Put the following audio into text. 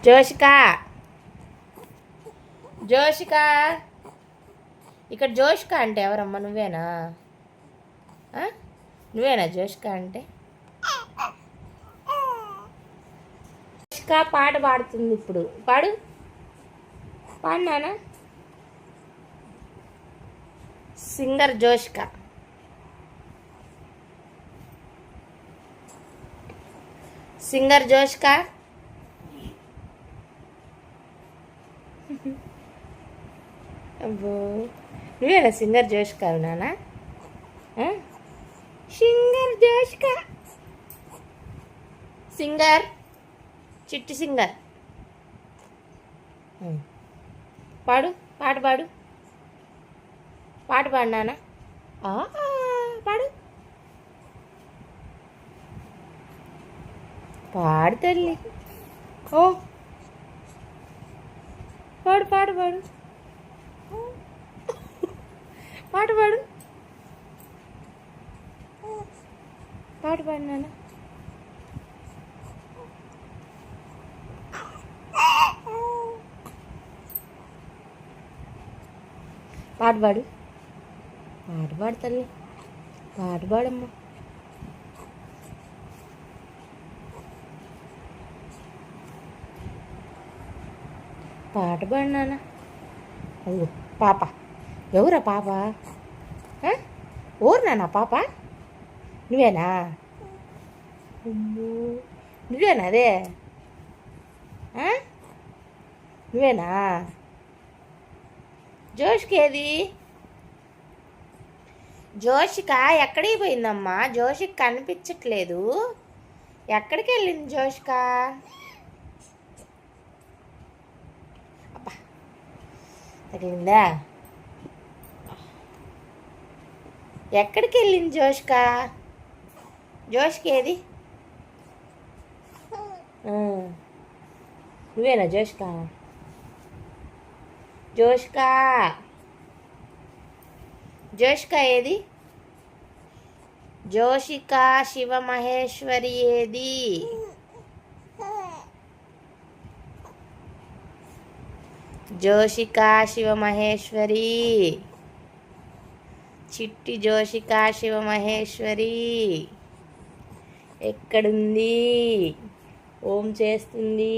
జోషిక జోషిక ఇక్కడ జోషిక అంటే ఎవరమ్మా? నువ్వేనా? నువ్వేనా జోషిక అంటే? జోషిక పాట పాడుతుంది ఇప్పుడు. పాడు పాడినానా? సింగర్ జోషిక. సింగర్ జోషిక. అబ్బో, నువ్వేనా సింగర్ జోషిక? నానా సింగర్ జోషిక. సింగర్ చిట్టి సింగర్. పాడు, పాట పాడు, పాట పాడు నాన్న. పాడు, పాడు తల్లి. ఓ పాడు పాడు పాడు, పాట పాడు, పాట పాడు నాన్న. పాట పాడు, పాట పాడు తల్లి, పాట పాడమ్మా. పాట పాడు నాన్న. అయ్యో పాప, ఎవరా పాప? ఓరు నాన్న పాప? నువ్వేనా? నువ్వేనా అదే? నువ్వేనా? జోషిక ఏది? జోషిక ఎక్కడికి పోయిందమ్మా? జోషిక కనిపించట్లేదు. ఎక్కడికి వెళ్ళింది జోషిక? అబ్బా, తగిలిందా? ఎక్కడికి వెళ్ళింది జోషిక? జోషిక ఏది? నువ్వేనా జోషిక? జోషిక, జోషిక ఏది? జోషిక శివమహేశ్వరి ఏది? జోషిక శివమహేశ్వరి, చిట్టి జోషిక శివమహేశ్వరి ఎక్కడుంది? ఓం చేస్తుంది.